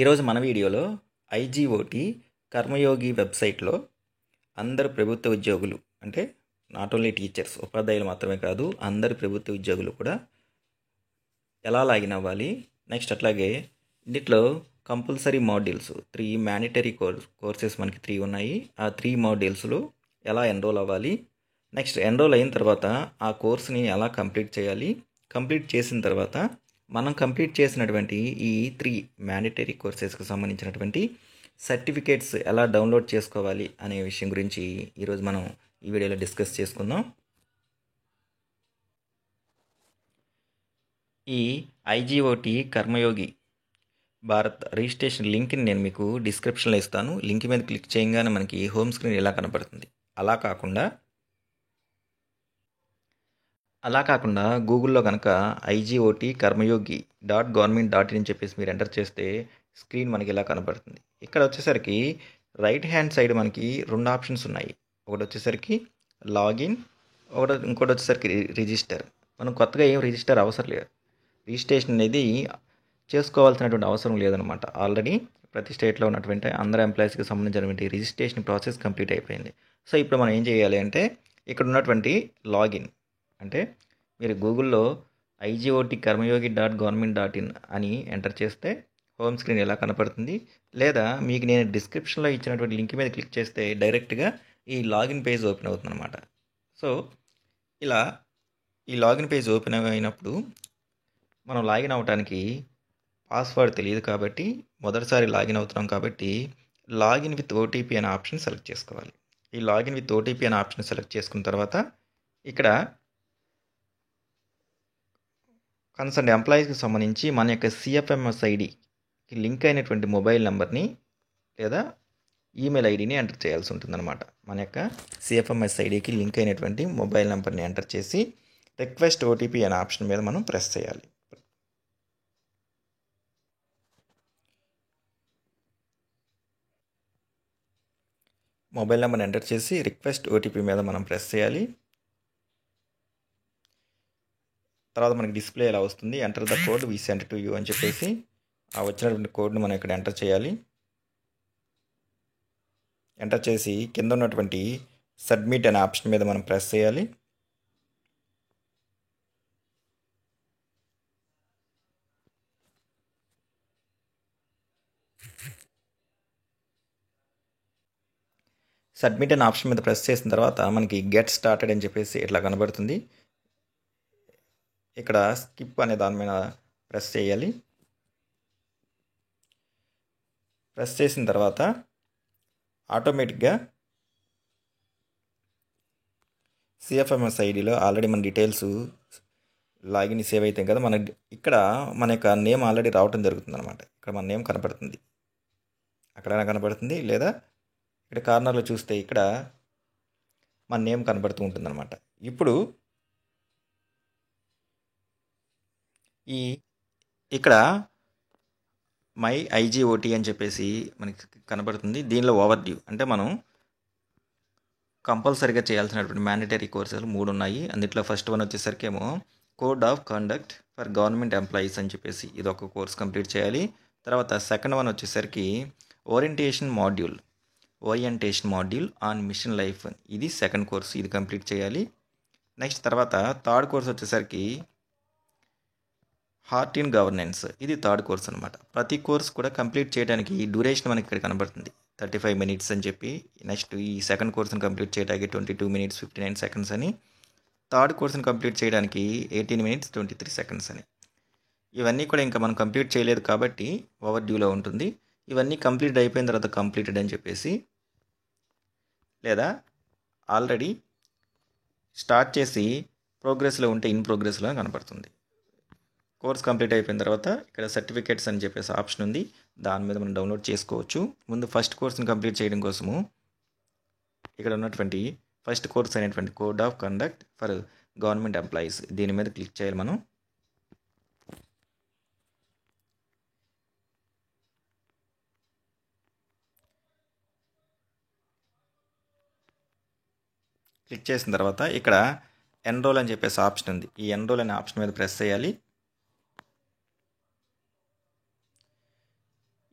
ఈరోజు మన వీడియోలో ఐజీఓటీ కర్మయోగి వెబ్సైట్లో అందరు ప్రభుత్వ ఉద్యోగులు అంటే నాట్ ఓన్లీ టీచర్స్ ఉపాధ్యాయులు మాత్రమే కాదు అందరు ప్రభుత్వ ఉద్యోగులు కూడా ఎలా లాగిన్ అవ్వాలి. నెక్స్ట్ అట్లాగే ఇందులో కంపల్సరీ మాడ్యూల్స్ 3 మ్యాండేటరీ కోర్సెస్ మనకి 3 ఉన్నాయి. ఆ 3 మాడ్యూల్స్లో ఎలా ఎన్రోల్ అవ్వాలి, నెక్స్ట్ ఎన్రోల్ అయిన తర్వాత ఆ కోర్స్ని ఎలా కంప్లీట్ చేయాలి, కంప్లీట్ చేసిన తర్వాత మనం కంప్లీట్ చేసినటువంటి ఈ 3 మ్యాండేటరీ కోర్సెస్కి సంబంధించినటువంటి సర్టిఫికేట్స్ ఎలా డౌన్లోడ్ చేసుకోవాలి అనే విషయం గురించి ఈరోజు మనం ఈ వీడియోలో డిస్కస్ చేసుకుందాం. ఈ ఐజీఓటీ కర్మయోగి భారత్ రిజిస్ట్రేషన్ లింక్ని నేను మీకు డిస్క్రిప్షన్లో ఇస్తాను. లింక్ మీద క్లిక్ చేయగానే మనకి హోమ్ స్క్రీన్ ఇలా కనపడుతుంది. అలా కాకుండా గూగుల్లో కనుక ఐజీఓటీ కర్మయోగి .gov.in అని చెప్పేసి మీరు ఎంటర్ చేస్తే స్క్రీన్ మనకి ఇలా కనపడుతుంది. ఇక్కడ వచ్చేసరికి రైట్ హ్యాండ్ సైడ్ మనకి 2 ఆప్షన్స్ ఉన్నాయి. ఒకటి వచ్చేసరికి లాగిన్, ఇంకోటి వచ్చేసరికి రిజిస్టర్. మనం కొత్తగా ఏం రిజిస్టర్ అవసరం లేదు, రిజిస్ట్రేషన్ అనేది చేసుకోవాల్సినటువంటి అవసరం లేదనమాట. ఆల్రెడీ ప్రతి స్టేట్లో ఉన్నటువంటి అందరు ఎంప్లాయీస్కి సంబంధించినటువంటి రిజిస్ట్రేషన్ ప్రాసెస్ కంప్లీట్ అయిపోయింది. సో ఇప్పుడు మనం ఏం చేయాలి అంటే ఇక్కడ ఉన్నటువంటి లాగిన్ అంటే మీరు గూగుల్లో ఐజీఓటీ కర్మయోగి .gov.in అని ఎంటర్ చేస్తే హోమ్ స్క్రీన్ ఎలా కనపడుతుంది, లేదా మీకు నేను డిస్క్రిప్షన్లో ఇచ్చినటువంటి లింక్ మీద క్లిక్ చేస్తే డైరెక్ట్గా ఈ లాగిన్ పేజ్ ఓపెన్ అవుతుంది అనమాట. సో ఇలా ఈ లాగిన్ పేజ్ ఓపెన్ అయినప్పుడు మనం లాగిన్ అవ్వడానికి పాస్వర్డ్ తెలియదు కాబట్టి మొదటిసారి లాగిన్ అవుతున్నాం కాబట్టి లాగిన్ విత్ ఓటీపీ అనే ఆప్షన్ సెలెక్ట్ చేసుకోవాలి. ఈ లాగిన్ విత్ ఓటీపీ అనే ఆప్షన్ సెలెక్ట్ చేసుకున్న తర్వాత ఇక్కడ కన్సర్న్ ఎంప్లాయీస్కి సంబంధించి మన యొక్క సిఎఫ్ఎంఎస్ ఐడికి లింక్ అయినటువంటి మొబైల్ నెంబర్ని లేదా ఈమెయిల్ ఐడిని ఎంటర్ చేయాల్సి ఉంటుందన్నమాట. మన యొక్క సిఎఫ్ఎంఎస్ ఐడికి లింక్ అయినటువంటి మొబైల్ నెంబర్ని ఎంటర్ చేసి రిక్వెస్ట్ ఓటీపీ అనే ఆప్షన్ మీద మనం ప్రెస్ చేయాలి. మొబైల్ నెంబర్ని ఎంటర్ చేసి రిక్వెస్ట్ ఓటీపీ మీద మనం ప్రెస్ చేయాలి. తర్వాత మనకి డిస్ప్లే ఎలా వస్తుంది, enter the code we sent to you అని చెప్పేసి ఆ వచ్చినటువంటి కోడ్ని మనం ఇక్కడ ఎంటర్ చేయాలి. ఎంటర్ చేసి కింద ఉన్నటువంటి సబ్మిట్ అనే ఆప్షన్ మీద మనం ప్రెస్ చేయాలి. సబ్మిట్ అనే ఆప్షన్ మీద ప్రెస్ చేసిన తర్వాత మనకి గెట్ స్టార్టెడ్ అని చెప్పేసి ఇట్లా కనబడుతుంది. ఇక్కడ స్కిప్ అనే దాని మీద ప్రెస్ చేయాలి. ప్రెస్ చేసిన తర్వాత ఆటోమేటిక్గా సిఎఫ్ఎంఎస్ ఐడిలో ఆల్రెడీ మన డీటెయిల్స్ లాగిన్ సేవ్ అవుతాయి కదా, ఇక్కడ మన యొక్క నేమ్ ఆల్రెడీ రావటం జరుగుతుంది అనమాట. ఇక్కడ మన నేమ్ కనపడుతుంది, అక్కడైనా కనపడుతుంది, లేదా ఇక్కడ కార్నర్లో చూస్తే ఇక్కడ మన నేమ్ కనపడుతూ ఉంటుంది అనమాట. ఇప్పుడు ఇక్కడ మై ఐజీఓటీ అని చెప్పేసి మనకి కనబడుతుంది. దీనిలో ఓవర్ డ్యూ అంటే మనం కంపల్సరీగా చేయాల్సినటువంటి మ్యాండేటరీ కోర్సెస్ 3 ఉన్నాయి. అందులో ఫస్ట్ వన్ వచ్చేసరికి ఏమో code of conduct for government employees అని చెప్పేసి ఇది ఒక కోర్స్ కంప్లీట్ చేయాలి. తర్వాత సెకండ్ వన్ వచ్చేసరికి orientation module on mission life, ఇది సెకండ్ కోర్స్, ఇది కంప్లీట్ చేయాలి. నెక్స్ట్ తర్వాత థర్డ్ కోర్స్ వచ్చేసరికి హార్ట్ ఇన్ గవర్నెన్స్, ఇది థర్డ్ కోర్స్ అనమాట. ప్రతి కోర్స్ కూడా కంప్లీట్ చేయడానికి డ్యూరేషన్ మనకి ఇక్కడ కనబడుతుంది 35 మినిట్స్ అని చెప్పి. నెక్స్ట్ ఈ సెకండ్ కోర్స్ని కంప్లీట్ చేయడానికి 22 మినిట్స్ 59 సెకండ్స్ అని, థర్డ్ కోర్స్ని కంప్లీట్ చేయడానికి 18 మినిట్స్ 23 సెకండ్స్ అని. ఇవన్నీ కూడా ఇంకా మనం కంప్లీట్ చేయలేదు కాబట్టి ఓవర్ డ్యూలో ఉంటుంది. ఇవన్నీ కంప్లీట్ అయిపోయిన తర్వాత కంప్లీటెడ్ అని చెప్పేసి, లేదా ఆల్రెడీ స్టార్ట్ చేసి ప్రోగ్రెస్లో ఉంటే ఇన్ ప్రోగ్రెస్లో కనపడుతుంది. కోర్స్ కంప్లీట్ అయిపోయిన తర్వాత ఇక్కడ సర్టిఫికేట్స్ అని చెప్పేసి ఆప్షన్ ఉంది, దాని మీద మనం డౌన్లోడ్ చేసుకోవచ్చు. ముందు ఫస్ట్ కోర్స్ని కంప్లీట్ చేయడం కోసము ఇక్కడ ఉన్నటువంటి ఫస్ట్ కోర్స్ అయినటువంటి code of conduct for government employees, దీని మీద క్లిక్ చేయాలి. మనం క్లిక్ చేసిన తర్వాత ఇక్కడ ఎన్రోల్ అని చెప్పేసి ఆప్షన్ ఉంది. ఈ ఎన్రోల్ అనే ఆప్షన్ మీద ప్రెస్ చేయాలి.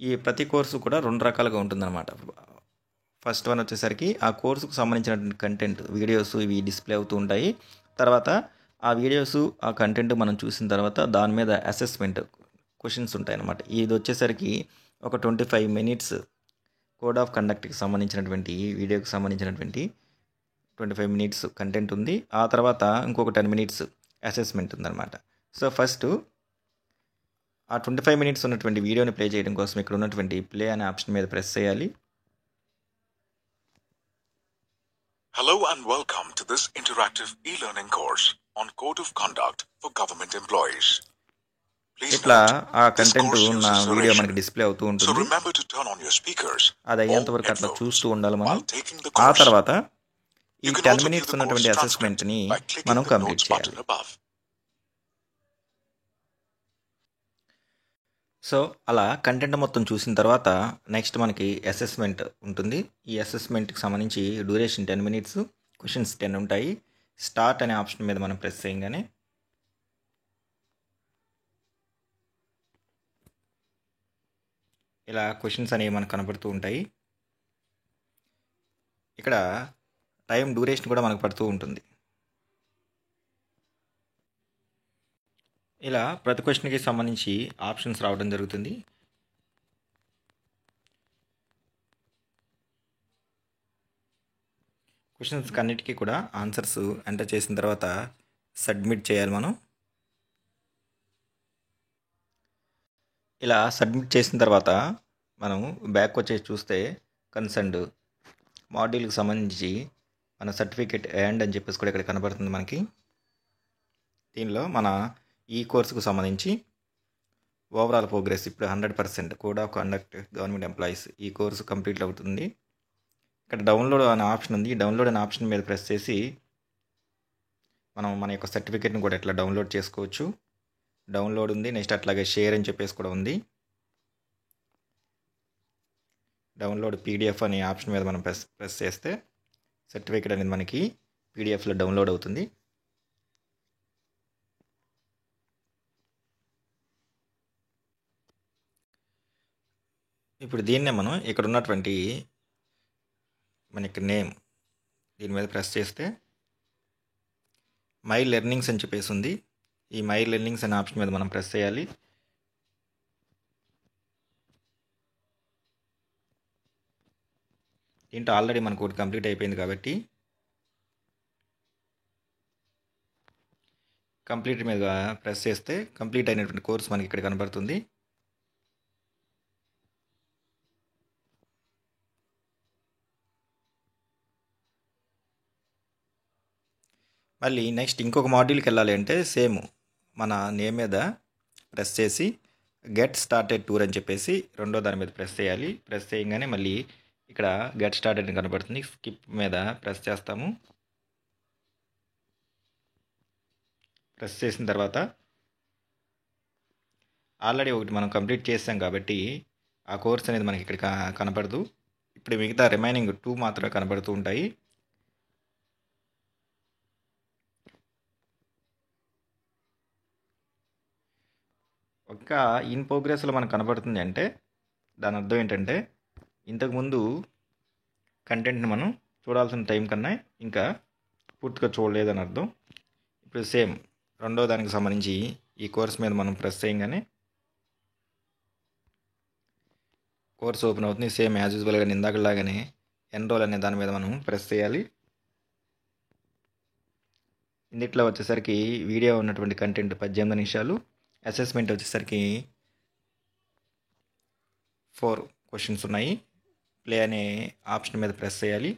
ఈ ప్రతి కోర్సు కూడా 2 రకాలుగా ఉంటుందన్నమాట. ఫస్ట్ వన్ వచ్చేసరికి ఆ కోర్సుకు సంబంధించినటువంటి కంటెంట్ వీడియోస్ ఇవి డిస్ప్లే అవుతూ ఉంటాయి. తర్వాత ఆ వీడియోస్ ఆ కంటెంట్ మనం చూసిన తర్వాత దాని మీద అసెస్మెంట్ క్వశ్చన్స్ ఉంటాయన్నమాట. ఇది వచ్చేసరికి ఒక 25 మినిట్స్ కోడ్ ఆఫ్ కండక్ట్కి సంబంధించినటువంటి వీడియోకి సంబంధించినటువంటి 25 మినిట్స్ కంటెంట్ ఉంది. ఆ తర్వాత ఇంకొక 10 మినిట్స్ అసెస్మెంట్ ఉందన్నమాట. సో ఫస్ట్ ఆ 25 మినిట్స్ ఉన్నటువంటి వీడియోని ప్లే చేయడం కోసం ఇక్కడ ఉన్నటువంటి ప్లే అనే ఆప్షన్ మీద ప్రెస్ చేయాలి. Hello and welcome to this interactive e-learning course on Code of Conduct for Government Employees. Please ఇట్లా note, ఆ this కంటెంట్ course ఉన్న uses వీడియో narration, మనకి డిస్ప్లే అవుతూ so ఉంటుంది. remember to turn on your speakers అది or అయ్యేంత వరకు అట్లా headphones చూస్తూ ఉండాలి మనం. while taking the ఆ course. తర్వాత ఈ You can 10 also view minutes the course ఉన్నటువంటి transcript అసెస్మెంట్ని by clicking మనం the కంప్లీట్ notes చేయాలి. button above. సో అలా కంటెంట్ మొత్తం చూసిన తర్వాత నెక్స్ట్ మనకి అసెస్మెంట్ ఉంటుంది. ఈ అసెస్మెంట్కి సంబంధించి డ్యూరేషన్ 10 మినిట్స్, క్వశ్చన్స్ 10 ఉంటాయి. స్టార్ట్ అనే ఆప్షన్ మీద మనం ప్రెస్ చేయగానే ఇలా క్వశ్చన్స్ అనేవి మనకు కనపడుతూ ఉంటాయి. ఇక్కడ టైం డ్యూరేషన్ కూడా మనకు పడుతూ ఉంటుంది. ఇలా ప్రతి క్వశ్చన్కి సంబంధించి ఆప్షన్స్ రావడం జరుగుతుంది. క్వశ్చన్స్కి అన్నిటికీ కూడా ఆన్సర్స్ ఎంటర్ చేసిన తర్వాత సబ్మిట్ చేయాలి మనం. ఇలా సబ్మిట్ చేసిన తర్వాత మనం బ్యాక్ వచ్చేసి చూస్తే కన్సర్న్డ్ మాడ్యూల్కి సంబంధించి మన సర్టిఫికేట్ అండ్ అని చెప్పేసి కూడా ఇక్కడ కనబడుతుంది మనకి. దీనిలో మన ఈ కోర్సుకు సంబంధించి ఓవరాల్ ప్రోగ్రెస్ ఇప్పుడు 100% code of conduct government employees ఈ కోర్సు కంప్లీట్ అవుతుంది. ఇక్కడ డౌన్లోడ్ అనే ఆప్షన్ ఉంది. డౌన్లోడ్ అనే ఆప్షన్ మీద ప్రెస్ చేసి మనం మన యొక్క సర్టిఫికేట్ని కూడా ఎట్లా డౌన్లోడ్ చేసుకోవచ్చు. డౌన్లోడ్ ఉంది, నెక్స్ట్ అట్లాగే షేర్ అని చెప్పేసి కూడా ఉంది. డౌన్లోడ్ పీడిఎఫ్ అనే ఆప్షన్ మీద మనం ప్రెస్ చేస్తే సర్టిఫికేట్ అనేది మనకి పీడిఎఫ్లో డౌన్లోడ్ అవుతుంది. ఇప్పుడు దీన్నే మనం ఇక్కడ ఉన్నటువంటి మనకి నేమ్ దీని మీద ప్రెస్ చేస్తే మై లెర్నింగ్స్ అని చెప్పేసి ఉంది. ఈ మై లెర్నింగ్స్ అనే ఆప్షన్ మీద మనం ప్రెస్ చేయాలి. దీంట్లో ఆల్రెడీ మనకు ఒకటి కంప్లీట్ అయిపోయింది కాబట్టి కంప్లీట్ మీద ప్రెస్ చేస్తే కంప్లీట్ అయినటువంటి కోర్స్ మనకి ఇక్కడ కనబడుతుంది. మళ్ళీ నెక్స్ట్ ఇంకొక మాడ్యూల్కి వెళ్ళాలి అంటే సేమ్ మన నేమ్ మీద ప్రెస్ చేసి గెట్ స్టార్టెడ్ టూర్ అని చెప్పేసి రెండో దాని మీద ప్రెస్ చేయాలి. ప్రెస్ చేయగానే మళ్ళీ ఇక్కడ గెట్ స్టార్టెడ్ అని కనబడుతుంది. స్కిప్ మీద ప్రెస్ చేస్తాము. ప్రెస్ చేసిన తర్వాత ఆల్రెడీ ఒకటి మనం కంప్లీట్ చేసాం కాబట్టి ఆ కోర్స్ అనేది మనకి ఇక్కడ కనపడదు. ఇప్పుడు మిగతా రిమైనింగ్ 2 మాత్రమే కనబడుతూ ఉంటాయి. ఇంకా ఇన్ ప్రోగ్రెస్లో మనకు కనబడుతుంది అంటే దాని అర్థం ఏంటంటే ఇంతకుముందు కంటెంట్ని మనం చూడాల్సిన టైం కన్నా ఇంకా పూర్తిగా చూడలేదని అర్థం. ఇప్పుడు సేమ్ రెండో దానికి సంబంధించి ఈ కోర్స్ మీద మనం ప్రెస్ చేయగానే కోర్స్ ఓపెన్ అవుతుంది. సేమ్ యాజ్ యూజువల్గా ఇందాకలాగానే ఎన్రోల్ అనే దాని మీద మనం ప్రెస్ చేయాలి. ఇందులో వచ్చేసరికి వీడియో ఉన్నటువంటి కంటెంట్ 18 నిమిషాలు, అసెస్మెంట్ వచ్చేసరికి 4 క్వశ్చన్స్ ఉన్నాయి. ప్లే అనే ఆప్షన్ మీద ప్రెస్ చేయాలి.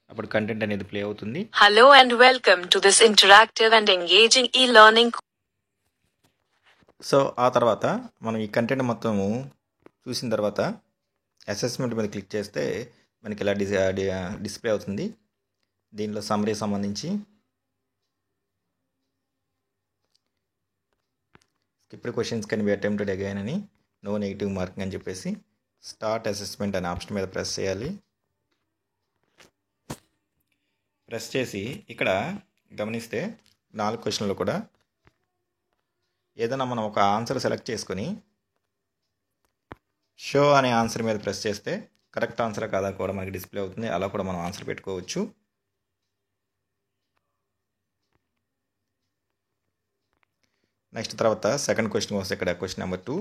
అప్పుడు కంటెంట్ అనేది ప్లే అవుతుంది. Hello and welcome to this interactive and engaging e-learning. So ఆ తర్వాత మనం ఈ కంటెంట్ మొత్తము చూసిన తర్వాత అసెస్మెంట్ మీద క్లిక్ చేస్తే మనకి ఇలా డిస్ప్లే అవుతుంది. దీనిలో సమ్మరీ సంబంధించి skipped questions can be attempted again అని, నో నెగిటివ్ మార్కింగ్ అని చెప్పేసి స్టార్ట్ అసెస్మెంట్ అనే ఆప్షన్ మీద ప్రెస్ చేయాలి. ప్రెస్ చేసి ఇక్కడ గమనిస్తే 4 క్వశ్చన్లు కూడా ఏదైనా మనం ఒక ఆన్సర్ సెలెక్ట్ చేసుకొని షో అనే ఆన్సర్ మీద ప్రెస్ చేస్తే కరెక్ట్ ఆన్సర్ కాదా కూడా మనకి డిస్ప్లే అవుతుంది. అలా కూడా మనం ఆన్సర్ పెట్టుకోవచ్చు. నెక్స్ట్ తర్వాత సెకండ్ క్వశ్చన్ వస్తే ఇక్కడ క్వశ్చన్ నెంబర్ 2.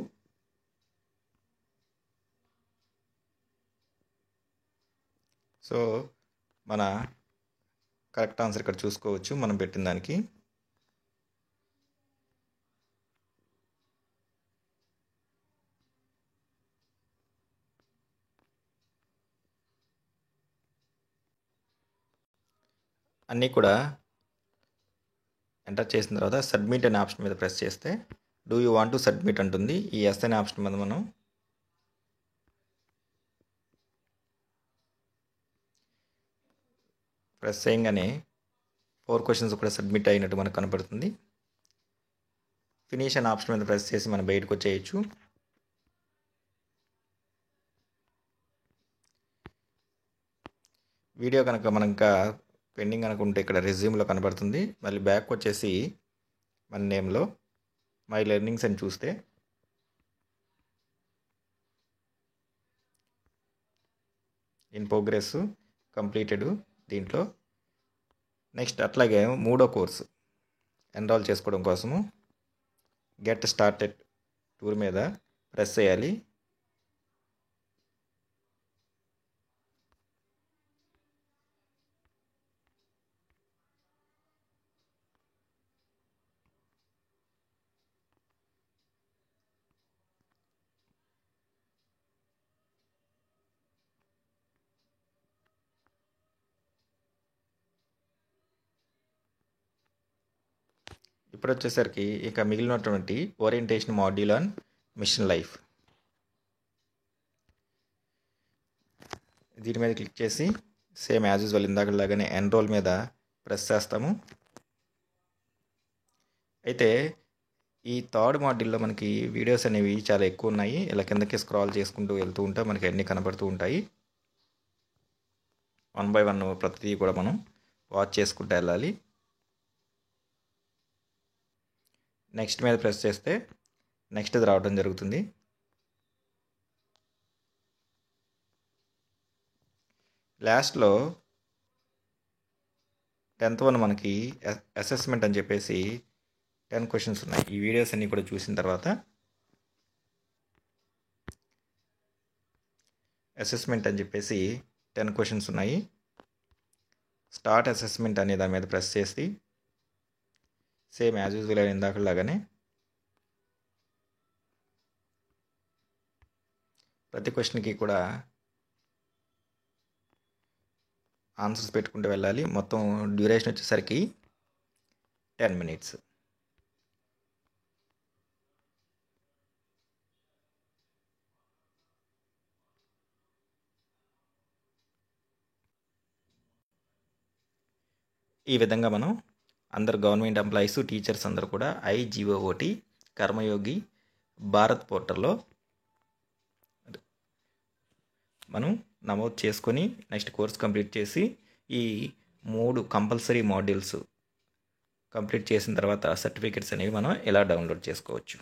సో మన కరెక్ట్ ఆన్సర్ ఇక్కడ చూసుకోవచ్చు మనం పెట్టిన దానికి. అన్నీ కూడా ఎంటర్ చేసిన తర్వాత సబ్మిట్ అనే ఆప్షన్ మీద ప్రెస్ చేస్తే do you want to submit అంటుంది. ఈ ఎస్ అనే ఆప్షన్ మీద మనం ప్రెస్ చేయగానే 4 క్వశ్చన్స్ కూడా సబ్మిట్ అయినట్టు మనకు కనపడుతుంది. ఫినిష్ అనే ఆప్షన్ మీద ప్రెస్ చేసి మనం బయటకు వచ్చేయచ్చు. వీడియో కనుక మనం ఇంకా పెండింగ్ అనుకుంటే ఇక్కడ రెజ్యూమ్లో కనబడుతుంది. మళ్ళీ బ్యాక్ వచ్చేసి మన నేమ్లో మై లెర్నింగ్స్ అని చూస్తే ఇన్ ప్రోగ్రెస్ కంప్లీటెడ్ దీంట్లో నెక్స్ట్ అట్లాగే 3వ కోర్సు ఎన్రోల్ చేసుకోవడం కోసము గెట్ స్టార్టెడ్ టూర్ మీద ప్రెస్ చేయాలి. ఇప్పుడు వచ్చేసరికి ఇక మిగిలినటువంటి orientation module on mission life దీని మీద క్లిక్ చేసి సేమ్ యాజ్ యూజువల్ ఇందాకలాగానే ఎన్రోల్ మీద ప్రెస్ చేస్తాము. అయితే ఈ థర్డ్ మాడ్యూల్లో మనకి వీడియోస్ అనేవి చాలా ఎక్కువ ఉన్నాయి. ఇలా కిందకి స్క్రాల్ చేసుకుంటూ వెళ్తూ ఉంటే మనకి అన్నీ కనబడుతూ ఉంటాయి. 1 by 1 ప్రతిదీ కూడా మనం వాచ్ చేసుకుంటూ వెళ్ళాలి. నెక్స్ట్ మీద ప్రెస్ చేస్తే నెక్స్ట్ది రావడం జరుగుతుంది. లాస్ట్లో 10th వన్ మనకి అసెస్మెంట్ అని చెప్పేసి 10 క్వశ్చన్స్ ఉన్నాయి. ఈ వీడియోస్ అన్నీ కూడా చూసిన తర్వాత అసెస్మెంట్ అని చెప్పేసి 10 క్వశ్చన్స్ ఉన్నాయి. స్టార్ట్ అసెస్మెంట్ అనే దాని మీద ప్రెస్ చేసి సేమ్ యాజ్ యూజువల్ ఇందాకలాగానే ప్రతి క్వశ్చన్కి కూడా ఆన్సర్స్ పెట్టుకుంటూ వెళ్ళాలి. మొత్తం డ్యూరేషన్ వచ్చేసరికి 10 minutes. ఈ విధంగా మనం అందరు గవర్నమెంట్ ఎంప్లాయీస్ టీచర్స్ అందరూ కూడా IGOT కర్మయోగి భారత్ పోర్టల్లో మనం నమోదు చేసుకొని నెక్స్ట్ కోర్స్ కంప్లీట్ చేసి ఈ 3 కంపల్సరీ మాడ్యూల్స్ కంప్లీట్ చేసిన తర్వాత సర్టిఫికెట్స్ అనేవి మనం ఇలా డౌన్లోడ్ చేసుకోవచ్చు.